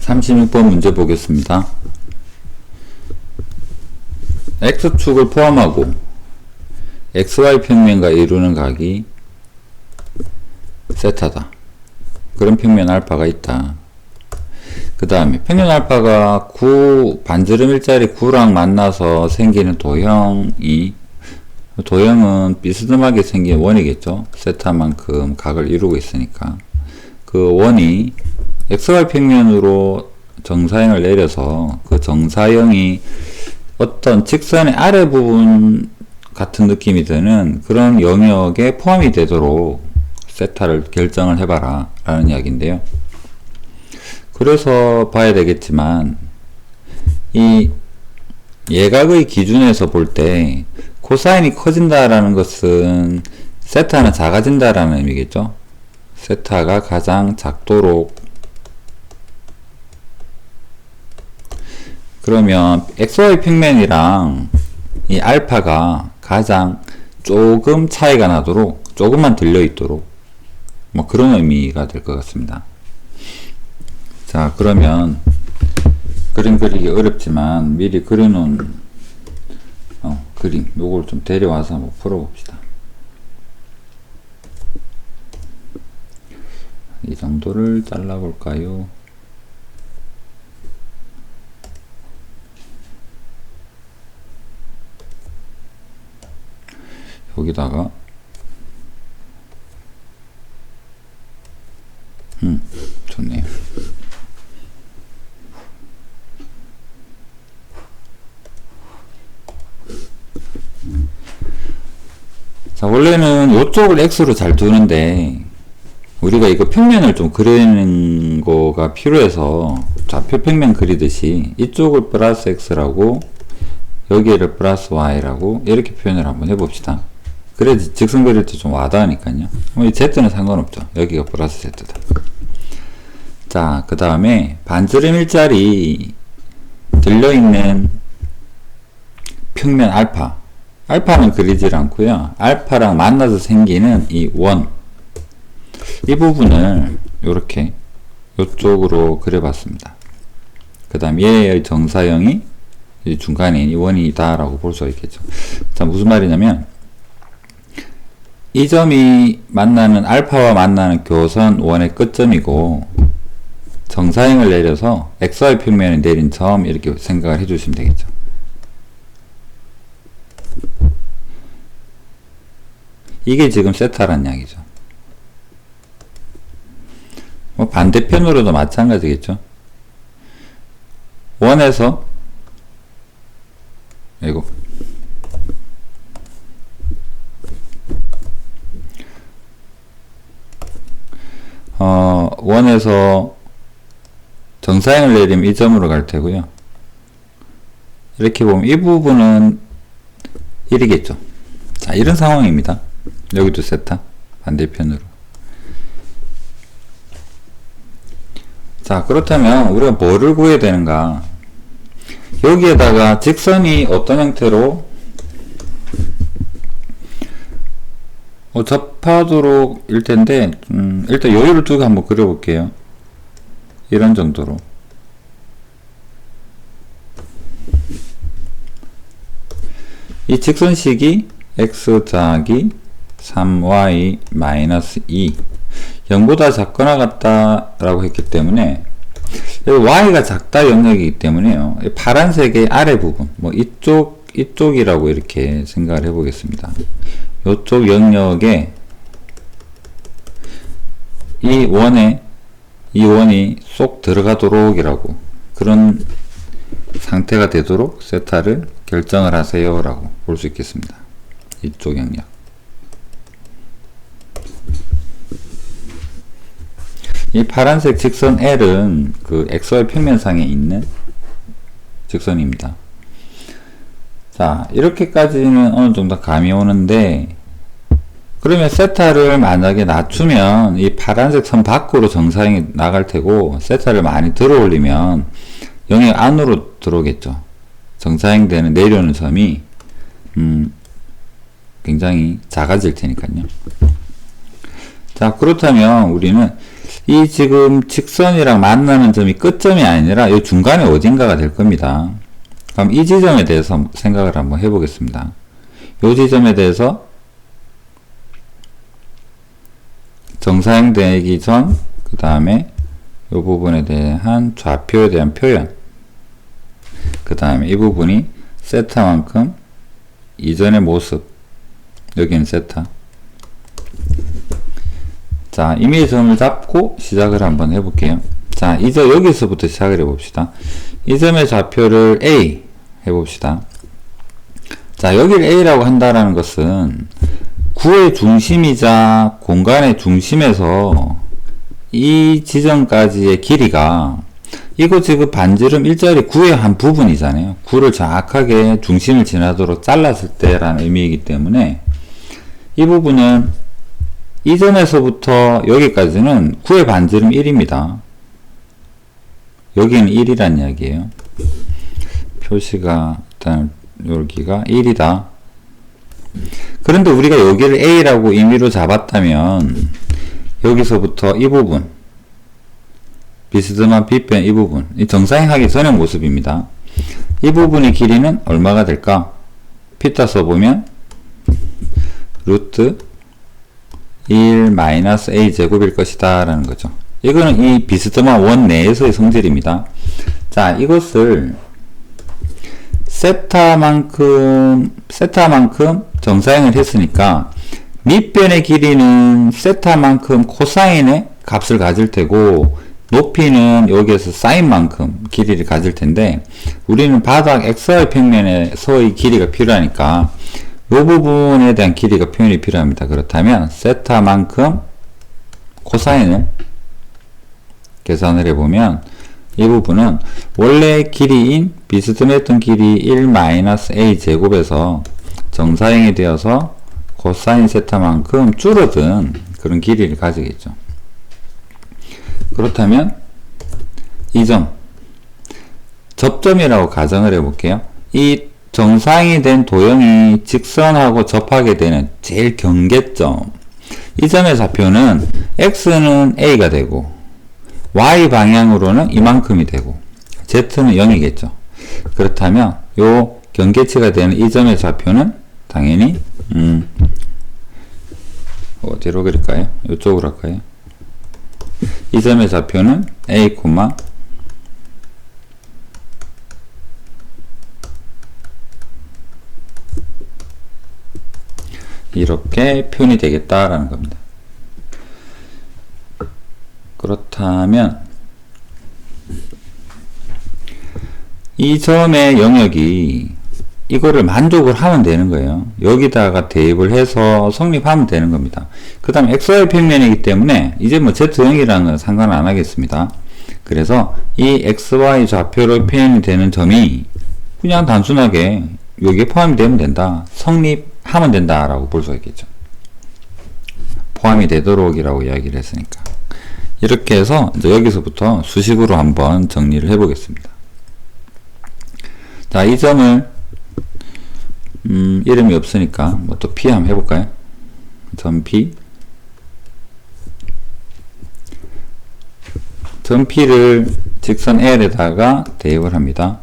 36번 문제 보겠습니다. X축을 포함하고 XY 평면과 이루는 각이 세타다. 그런 평면 알파가 있다. 그 다음에 평면 알파가 9, 반지름 일자리 9랑 만나서 생기는 도형은 비스듬하게 생긴 원이겠죠. 세타만큼 각을 이루고 있으니까. 그 원이 XY 평면으로 정사형을 내려서 그 정사형이 어떤 직선의 아래 부분 같은 느낌이 드는 그런 영역에 포함이 되도록 세타를 결정을 해봐라 라는 이야기인데요. 그래서 봐야 되겠지만 이 예각의 기준에서 볼 때 코사인이 커진다라는 것은 세타는 작아진다라는 의미겠죠. 세타가 가장 작도록, 그러면 XY 평면이랑 이 알파가 가장 조금 차이가 나도록, 조금만 들려있도록 뭐 그런 의미가 될 것 같습니다. 자, 그러면 그림 그리기 어렵지만 미리 그려놓은 그림 요걸 좀 데려와서 한번 풀어봅시다. 이 정도를 잘라볼까요? 여기다가 좋네요. 자, 원래는 이쪽을 X로 잘 두는데 우리가 이거 평면을 좀 그리는 거가 필요해서 좌표 평면 그리듯이 이쪽을 플러스 X라고 여기를 플러스 Y라고 이렇게 표현을 한번 해봅시다. 그래야지 직선 그릴 때 좀 와닿으니까요. 이 Z는 상관없죠. 여기가 플러스 Z다. 자, 그 다음에 반지름 일자리 들려있는 평면 알파는 그리질 않고요. 알파랑 만나서 생기는 이 원, 이 부분을 이렇게 이쪽으로 그려봤습니다. 그 다음 얘의 정사형이 이 중간에 이 원이다 라고 볼 수 있겠죠. 자, 무슨 말이냐면 이 점이 만나는 알파와 만나는 교선 원의 끝점이고 정사형을 내려서 XY 평면에 내린 점 이렇게 생각을 해주시면 되겠죠. 이게 지금 세타란 이야기죠. 뭐 반대편으로도 마찬가지겠죠. 원에서 이거 원에서 정사형을 내리면 이 점으로 갈 테고요. 이렇게 보면 이 부분은 1이겠죠. 자, 이런 상황입니다. 여기도 세타, 반대편으로. 자, 그렇다면 우리가 뭐를 구해야 되는가? 여기에다가 직선이 어떤 형태로 접하도록 일 텐데, 일단 여유를 두고 한번 그려볼게요. 이런 정도로. 이 직선식이 x 더하기 3y 마이너스 2 0보다 작거나 같다라고 했기 때문에 y가 작다 영역이기 때문에요. 파란색의 아래 부분, 뭐 이쪽이라고 이렇게 생각을 해보겠습니다. 이쪽 영역에 이 원이 쏙 들어가도록 이라고, 그런 상태가 되도록 세타를 결정을 하세요 라고 볼 수 있겠습니다. 이쪽 영역. 이 파란색 직선 L은 그 XY 평면상에 있는 직선입니다. 자, 이렇게까지는 어느 정도 감이 오는데, 그러면 세타를 만약에 낮추면 이 파란색 선 밖으로 정사형이 나갈 테고, 세타를 많이 들어 올리면 영역 안으로 들어오겠죠. 정사형 되는 내려오는 점이 굉장히 작아질 테니까요. 자, 그렇다면 우리는 이 지금 직선이랑 만나는 점이 끝점이 아니라 이 중간에 어딘가가 될 겁니다. 그럼 이 지점에 대해서 생각을 한번 해보겠습니다. 이 지점에 대해서 정사형되기 전, 그 다음에 이 부분에 대한 좌표에 대한 표현, 그 다음에 이 부분이 세타만큼 이전의 모습, 여기는 세타. 자, 임의의 점을 잡고 시작을 한번 해볼게요. 자, 이제 여기서부터 시작을 해봅시다. 이 점의 좌표를 A 해봅시다. 자, 여기를 A라고 한다라는 것은 구의 중심이자 공간의 중심에서 이 지점까지의 길이가, 이거 지금 반지름 일자리 구의 한 부분이잖아요. 구를 정확하게 중심을 지나도록 잘랐을 때라는 의미이기 때문에 이 부분은 이 점에서부터 여기까지는 구의 반지름 1입니다. 여기는 1이란 이야기예요. 표시가 일단 여기가 1이다. 그런데 우리가 여기를 A라고 임의로 잡았다면 여기서부터 이 부분, 비스듬한 빗변 이 부분, 이 정사형하기 전의 모습입니다. 이 부분의 길이는 얼마가 될까? 피타 써보면 루트 1 마이너스 a 제곱일 것이다 라는 거죠. 이거는 이 비스듬한 원 내에서의 성질입니다. 자, 이것을 세타만큼 정사형을 했으니까 밑변의 길이는 세타만큼 코사인의 값을 가질 테고 높이는 여기에서 사인만큼 길이를 가질 텐데 우리는 바닥 XY 평면에서의 길이가 필요하니까 이 부분에 대한 길이가 표현이 필요합니다. 그렇다면 세타만큼 코사인을 계산을 해보면 이 부분은 원래 길이인 비스듬했던 길이 1-a 제곱에서 정사형이 되어서 코사인 세타만큼 줄어든 그런 길이를 가지겠죠. 그렇다면 이 점, 접점이라고 가정을 해볼게요. 이 정상이 된 도형이 직선하고 접하게 되는 제일 경계점, 이 점의 좌표는 x는 a가 되고 y 방향으로는 이만큼이 되고 z는 0이겠죠. 그렇다면 요 경계치가 되는 이 점의 좌표는 당연히 어디로 그릴까요? 이쪽으로 할까요? 이 점의 좌표는 a, 이렇게 표현이 되겠다라는 겁니다. 그렇다면 이 점의 영역이 이거를 만족을 하면 되는 거예요. 여기다가 대입을 해서 성립하면 되는 겁니다. 그 다음 XY 평면이기 때문에 이제 뭐 Z형이라는 건 상관 안 하겠습니다. 그래서 이 XY 좌표로 표현이 되는 점이 그냥 단순하게 여기에 포함이 되면 된다. 성립하면 된다 라고 볼 수 있겠죠. 포함이 되도록이라고 이야기를 했으니까. 이렇게 해서 이제 여기서부터 수식으로 한번 정리를 해 보겠습니다. 자, 이 점을 이름이 없으니까 뭐 또 P 한번 해볼까요? 점 P, 점 P를 직선 L에다가 대입을 합니다.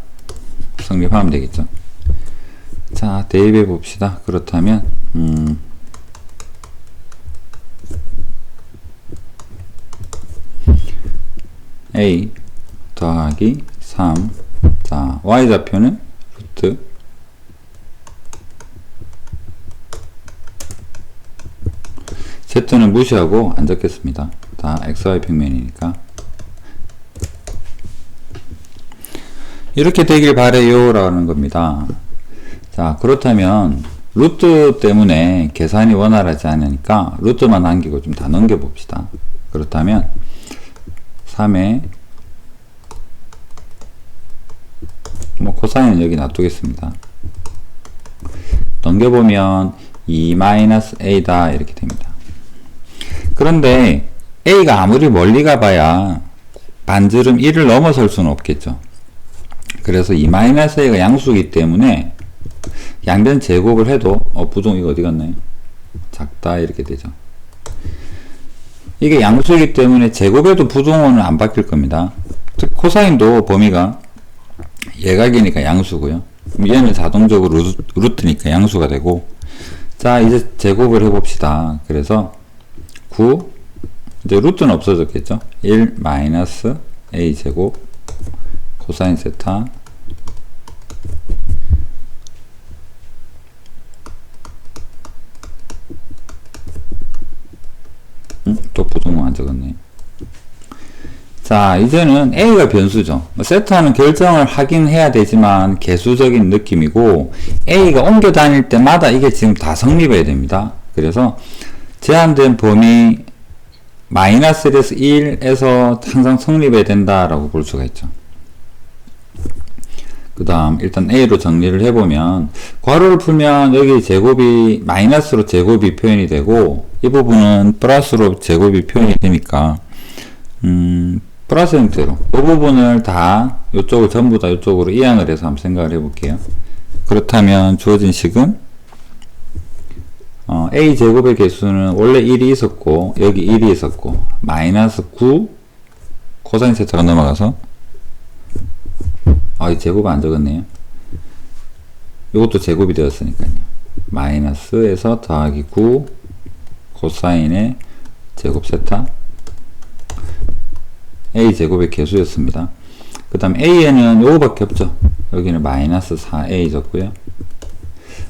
성립하면 되겠죠. 자, 대입해 봅시다. 그렇다면 A 더하기 3. 자, y좌표는 루트 z는 무시하고 안 적겠습니다. 다 xy 평면이니까. 이렇게 되길 바래요 라는 겁니다. 자, 그렇다면 루트 때문에 계산이 원활하지 않으니까 루트만 남기고 좀 다 넘겨 봅시다. 그렇다면 3에 뭐 코사인은 여기 놔두겠습니다. 넘겨보면 2-a다 이렇게 됩니다. 그런데 a가 아무리 멀리 가봐야 반지름 1을 넘어설 수는 없겠죠. 그래서 2-a가 양수이기 때문에 양변 제곱을 해도 부동 이거 어디 갔나요? 작다 이렇게 되죠. 이게 양수이기 때문에 제곱에도 부등호는 안 바뀔 겁니다. 즉 코사인도 범위가 예각이니까 양수고요. 얘는 자동적으로 루트니까 양수가 되고, 자 이제 제곱을 해봅시다. 그래서 9, 이제 루트는 없어졌겠죠. 1 마이너스 a 제곱 코사인 세타 또 부등호 안 적었네. 자 이제는 a가 변수죠. 세타는 결정을 하긴 해야 되지만 개수적인 느낌이고, a가 옮겨 다닐 때마다 이게 지금 다 성립해야 됩니다. 그래서 제한된 범위 마이너스 1에서 1에서 항상 성립해야 된다라고 볼 수가 있죠. 그 다음 일단 a로 정리를 해보면, 괄호를 풀면 여기 제곱이 마이너스로 제곱이 표현이 되고, 이 부분은 플러스로 제곱이 표현이 되니까 플러스 형태로 이 부분을 다 이쪽을 전부 다 이쪽으로 이항을 해서 한번 생각을 해볼게요. 그렇다면 주어진 식은 a 제곱의 개수는 원래 1이 있었고 여기 1이 있었고 마이너스 9 코사인 세타가 넘어가서 이 제곱 안 적었네요. 이것도 제곱이 되었으니까요. 마이너스에서 더하기 9 코사인의 제곱 세타 a 제곱의 개수였습니다. 그 다음 a에는 요거밖에 없죠. 여기는 마이너스 4a 졌고요.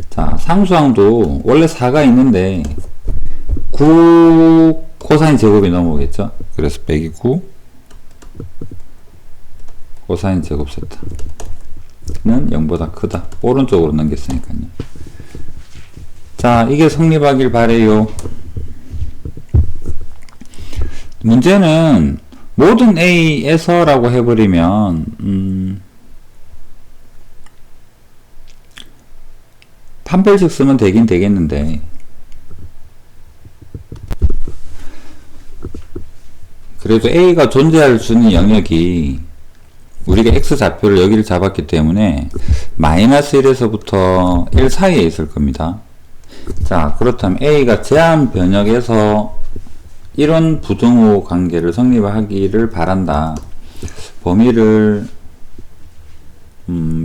자 상수항도 원래 4가 있는데 9 코사인 제곱이 넘어오겠죠. 그래서 빼기 9 코사인 제곱 세타는 0보다 크다. 오른쪽으로 넘겼으니까요. 자 이게 성립하길 바래요. 문제는 모든 a에서 라고 해버리면 판별식 쓰면 되긴 되겠는데, 그래도 a가 존재할 수 있는 영역이 우리가 x좌표를 여기를 잡았기 때문에 마이너스 1에서부터 1 사이에 있을 겁니다. 자 그렇다면 a가 제한 변역에서 이런 부등호 관계를 성립하기를 바란다. 범위를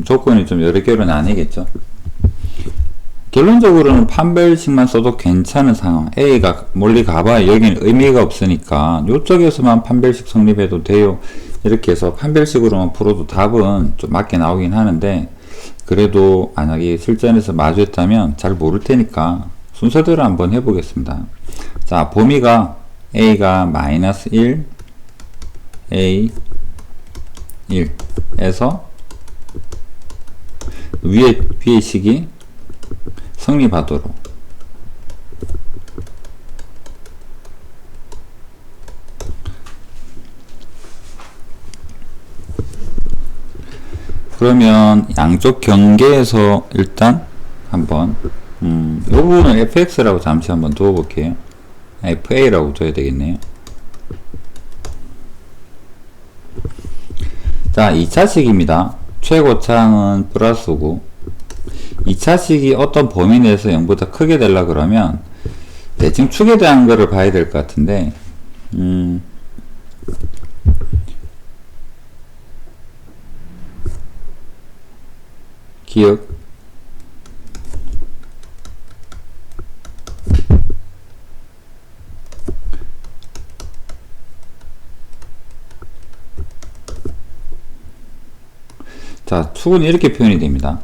조건이 좀 여러 개로 나뉘겠죠. 결론적으로는 판별식만 써도 괜찮은 상황. a가 멀리 가봐야 여기는 의미가 없으니까 이쪽에서만 판별식 성립해도 돼요. 이렇게 해서 판별식으로만 풀어도 답은 좀 맞게 나오긴 하는데, 그래도 만약에 실전에서 마주했다면 잘 모를 테니까 순서대로 한번 해보겠습니다. 자 범위가 a가 마이너스 1 a 1에서 위의 식이 성립하도록 그러면 양쪽 경계에서 일단 한번 이 부분을 fx라고 잠시 한번 두어 볼게요. fa라고 둬야 되겠네요. 자 2차식입니다. 최고차항은 플러스고 2차식이 어떤 범위 내에서 0보다 크게 되려 그러면 대칭 축에 대한 거를 봐야 될 것 같은데, 기억 자 축은 이렇게 표현이 됩니다.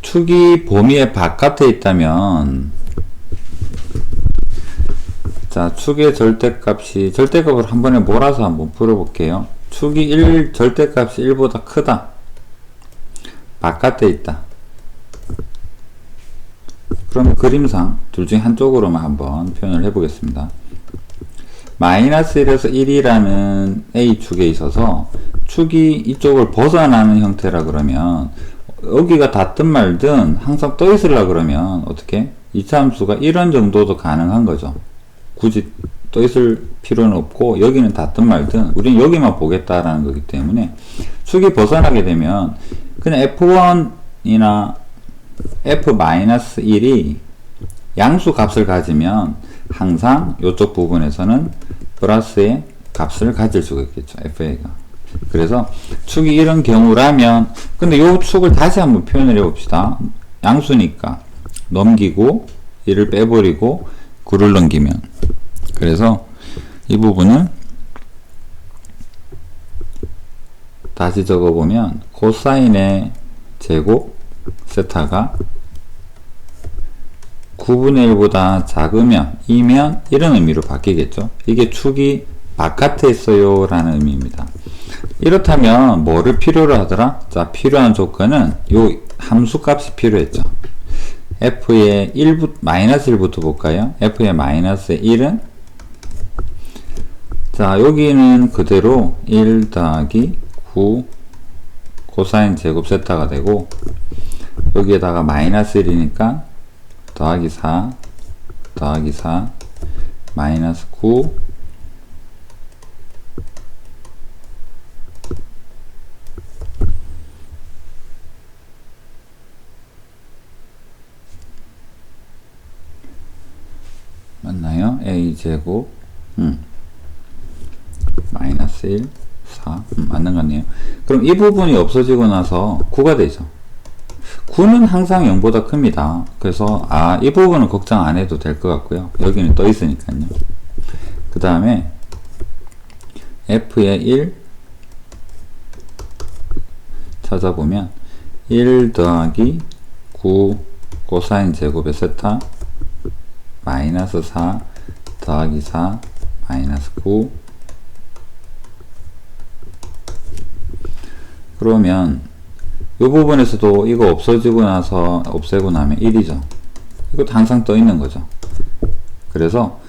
축이 범위의 바깥에 있다면, 자 축의 절대값을 한 번에 몰아서 한번 풀어볼게요. 축이 1 절대값이 1보다 크다, 바깥에 있다. 그럼 그림상 둘 중에 한쪽으로만 한번 표현을 해보겠습니다. 마이너스 1에서 1이라는 A축에 있어서 축이 이쪽을 벗어나는 형태라 그러면, 여기가 닿든 말든 항상 떠 있으려 그러면 어떻게? 이차함수가 이런 정도도 가능한 거죠. 굳이 떠 있을 필요는 없고 여기는 닿든 말든 우리는 여기만 보겠다라는 거기 때문에, 축이 벗어나게 되면 그냥 f1이나 f-1이 양수 값을 가지면 항상 이쪽 부분에서는 플러스의 값을 가질 수가 있겠죠. FA가. 그래서 축이 이런 경우라면, 근데 요 축을 다시 한번 표현을 해봅시다. 양수니까 넘기고 1을 빼버리고 9를 넘기면, 그래서 이 부분은 다시 적어보면 코사인의 제곱 세타가 9분의 1보다 작으면, 이면 이런 의미로 바뀌겠죠. 이게 축이 바깥에 있어요 라는 의미입니다. 이렇다면 뭐를 필요로 하더라? 자, 필요한 조건은 요 함수값이 필요했죠. f의 1부터 마이너스 1부터 볼까요? f의 마이너스 1은, 자, 여기는 그대로 1 더하기 9 코사인 제곱 세타가 되고, 여기에다가 마이너스 1이니까 더하기 4 더하기 4 마이너스 9 맞나요? a제곱 마이너스 1 4 맞는 것 같네요. 그럼 이 부분이 없어지고 나서 9가 되죠. 9는 항상 0보다 큽니다. 그래서 이 부분은 걱정 안 해도 될 것 같고요. 여기는 떠 있으니까요. 그 다음에 f의 1 찾아보면 1 더하기 9 코사인 제곱의 세타 마이너스 4 더하기 4 마이너스 9. 그러면 이 부분에서도 이거 없어지고 나서 없애고 나면 1이죠. 이것도 항상 떠 있는 거죠. 그래서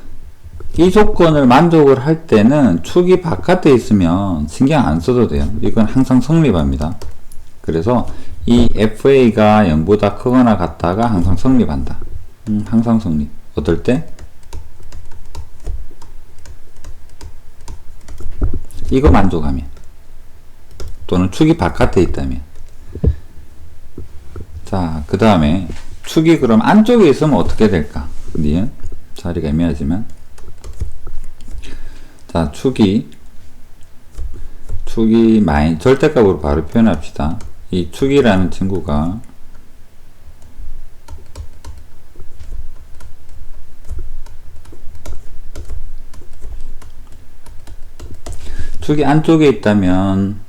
이 조건을 만족을 할 때는 축이 바깥에 있으면 신경 안 써도 돼요. 이건 항상 성립합니다. 그래서 이 FA가 0보다 크거나 같다가 항상 성립한다. 항상 성립. 어떨 때? 이거 만족하면, 또는 축이 바깥에 있다면. 자, 그 다음에 축이 그럼 안쪽에 있으면 어떻게 될까? 니은 자리가 애매하지만, 자, 축이 절대값으로 바로 표현합시다. 이 축이라는 친구가 축이 안쪽에 있다면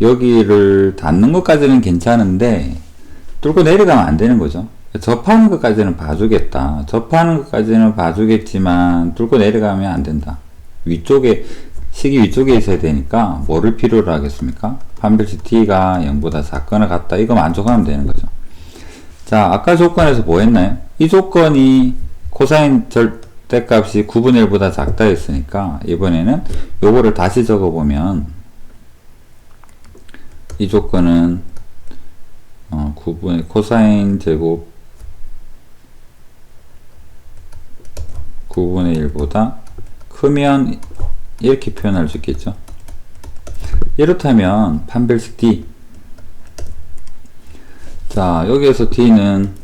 여기를 닿는 것까지는 괜찮은데 뚫고 내려가면 안 되는 거죠. 접하는 것까지는 봐주겠다. 접하는 것까지는 봐주겠지만 뚫고 내려가면 안 된다. 위쪽에, 식이 위쪽에 있어야 되니까 뭐를 필요로 하겠습니까? 판별식 t가 0보다 작거나 같다. 이거 만족하면 되는 거죠. 자, 아까 조건에서 뭐 했나요? 이 조건이 코사인 절대값이 9분의 1보다 작다 했으니까 이번에는 요거를 다시 적어보면 이 조건은 9분의 코사인 제곱 9분의 1보다 크면 이렇게 표현할 수 있겠죠. 이렇다면 판별식 D, 자, 여기에서 D는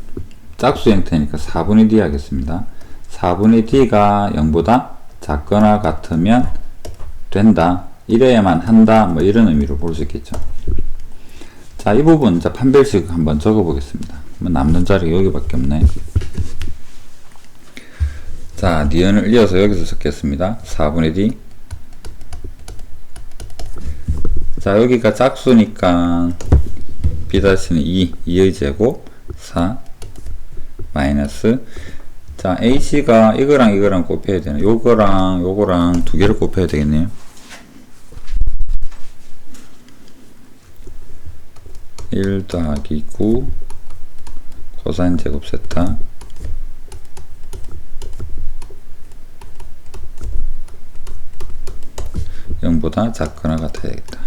짝수 형태니까 4분의 D 하겠습니다. 4분의 D가 0보다 작거나 같으면 된다. 이래야만 한다. 뭐 이런 의미로 볼 수 있겠죠. 자, 이 부분 자 판별식 한번 적어 보겠습니다. 남는 자리가 여기밖에 없네. 자, 니은을 이어서 여기서 적겠습니다. 4분의 D. 자, 여기가 짝수니까 B-는 2의 제곱 4 마이너스, 자, AC가 이거랑 이거랑 곱해야 되네. 요거랑 요거랑 두 개를 곱해야 되겠네요. 1 더하기 9 코사인 제곱 세타 (0보다) 작거나 같아야겠다.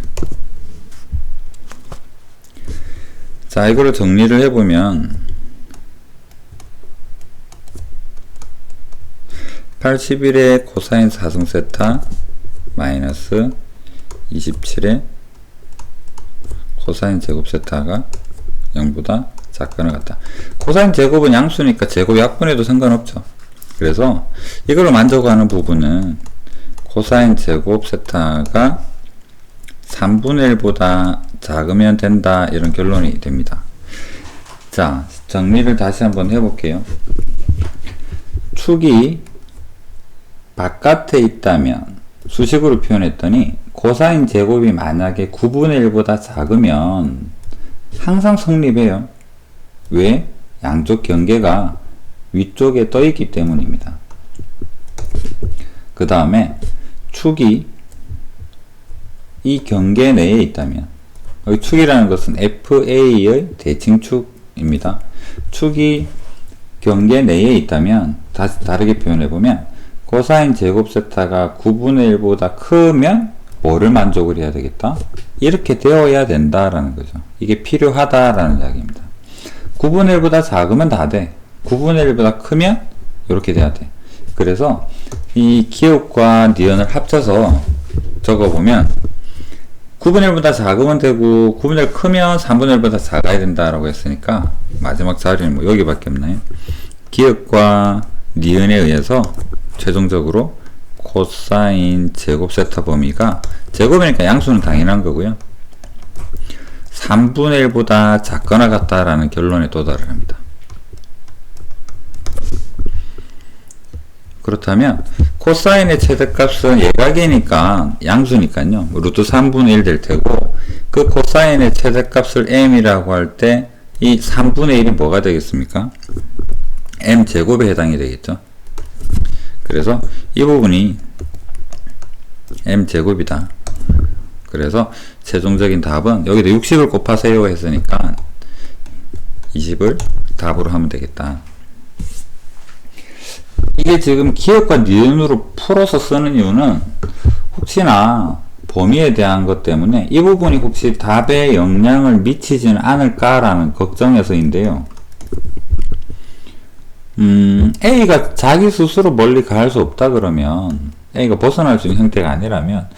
자, 이거를 정리를 해보면 81의 코사인 4승 세타 마이너스 27의 코사인 제곱 세타가 0보다 작거나 같다. 코사인 제곱은 양수니까 제곱 약분해도 상관없죠. 그래서 이걸로 만족하는 부분은 코사인 제곱 세타가 3분의 1보다 작으면 된다, 이런 결론이 됩니다. 자, 정리를 다시 한번 해볼게요. 축이 바깥에 있다면 수식으로 표현했더니 코사인 제곱이 만약에 9분의 1보다 작으면 항상 성립해요. 왜? 양쪽 경계가 위쪽에 떠 있기 때문입니다. 그 다음에 축이 이 경계 내에 있다면, 여기 축이라는 것은 FA의 대칭축입니다. 축이 경계 내에 있다면, 다시 다르게 표현해보면 코사인 제곱 세타가 9분의 1보다 크면 뭐를 만족을 해야 되겠다? 이렇게 되어야 된다라는 거죠. 이게 필요하다라는 이야기입니다. 9분의 1보다 작으면 다 돼. 9분의 1보다 크면 이렇게 돼야 돼. 그래서 이 기억과 니은을 합쳐서 적어보면 9분의 1보다 작으면 되고 9분의 1 크면 3분의 1보다 작아야 된다라고 했으니까 마지막 자리는 뭐 여기밖에 없나요? 기억과 니은에 의해서 최종적으로 코사인 제곱 세타 범위가, 제곱이니까 양수는 당연한 거고요, 3분의 1보다 작거나 같다라는 결론에 도달을 합니다. 그렇다면 코사인의 최대값은 예각이니까 양수니까요 루트 3분의 1 될 테고, 그 코사인의 최대값을 m이라고 할 때 이 3분의 1이 뭐가 되겠습니까? m 제곱에 해당이 되겠죠. 그래서 이 부분이 m 제곱이다. 그래서 최종적인 답은 여기다 60을 곱하세요 했으니까 20을 답으로 하면 되겠다. 이게 지금 기억과 니은으로 풀어서 쓰는 이유는 혹시나 범위에 대한 것 때문에 이 부분이 혹시 답에 영향을 미치지는 않을까라는 걱정에서인데요. A가 자기 스스로 멀리 갈 수 없다 그러면, A가 벗어날 수 있는 형태가 아니라면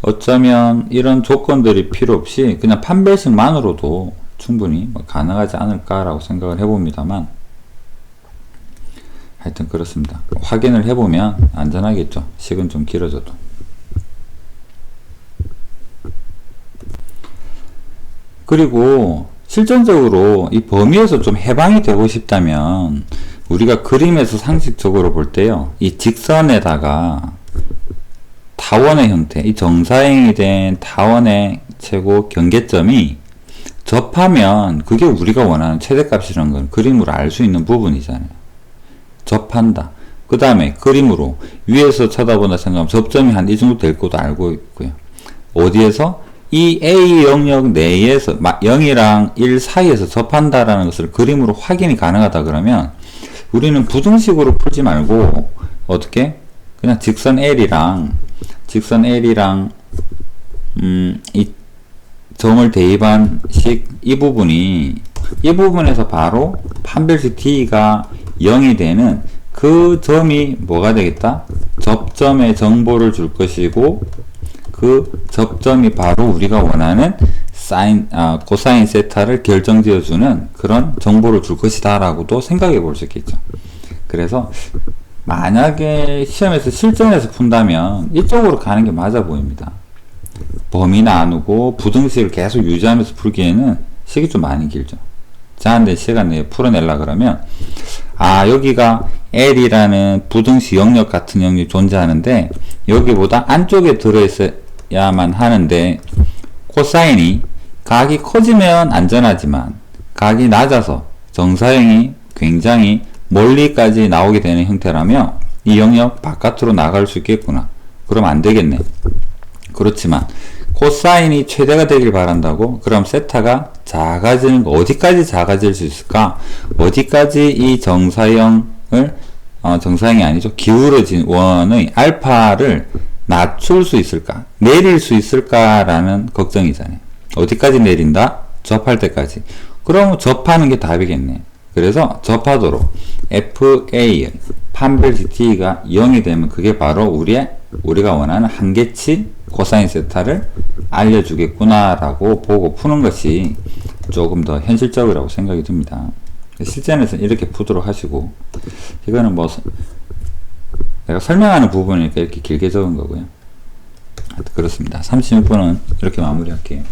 어쩌면 이런 조건들이 필요 없이 그냥 판별식만으로도 충분히 가능하지 않을까라고 생각을 해봅니다만, 하여튼 그렇습니다. 확인을 해보면 안전하겠죠. 식은 좀 길어져도. 그리고 실전적으로 이 범위에서 좀 해방이 되고 싶다면 우리가 그림에서 상식적으로 볼 때요, 이 직선에다가 타원의 형태, 이 정사형이 된 타원의 최고 경계점이 접하면 그게 우리가 원하는 최대값이라는 건 그림으로 알 수 있는 부분이잖아요. 접한다. 그 다음에 그림으로 위에서 쳐다본다 생각하면 접점이 한 이 정도 될 것도 알고 있고요. 어디에서? 이 A 영역 내에서 0이랑 1 사이에서 접한다라는 것을 그림으로 확인이 가능하다 그러면 우리는 부등식으로 풀지 말고 어떻게? 그냥 직선 L이랑 이 점을 대입한 식, 이 부분에서 바로 판별식 D가 0이 되는 그 점이 뭐가 되겠다? 접점의 정보를 줄 것이고, 그 접점이 바로 우리가 원하는 코사인 세타를 결정지어주는 그런 정보를 줄 것이다 라고도 생각해 볼 수 있겠죠. 그래서 만약에 시험에서 실전에서 푼다면 이쪽으로 가는 게 맞아 보입니다. 범위 나누고 부등식을 계속 유지하면서 풀기에는 식이 좀 많이 길죠. 제한된 시간 내에 풀어내려 그러면, 여기가 L이라는 부등식 영역 같은 영역이 존재하는데 여기보다 안쪽에 들어있어야만 하는데, 코사인이 각이 커지면 안전하지만 각이 낮아서 정사형이 굉장히 멀리까지 나오게 되는 형태라면 이 영역 바깥으로 나갈 수 있겠구나. 그럼 안 되겠네. 그렇지만 코사인이 최대가 되길 바란다고? 그럼 세타가 작아지는 거, 어디까지 작아질 수 있을까? 어디까지 이 정사형을, 정사형이 아니죠, 기울어진 원의 알파를 낮출 수 있을까? 내릴 수 있을까라는 걱정이잖아요. 어디까지 내린다? 접할 때까지. 그럼 접하는 게 답이겠네. 그래서 접하도록 FA의 판별식 T가 0이 되면 그게 바로 우리가 원하는 한계치 코사인 세타를 알려주겠구나 라고 보고 푸는 것이 조금 더 현실적이라고 생각이 듭니다. 실전에서는 이렇게 푸도록 하시고, 이거는 뭐 내가 설명하는 부분이니까 이렇게 길게 적은 거고요. 그렇습니다. 36번은 이렇게 마무리할게요.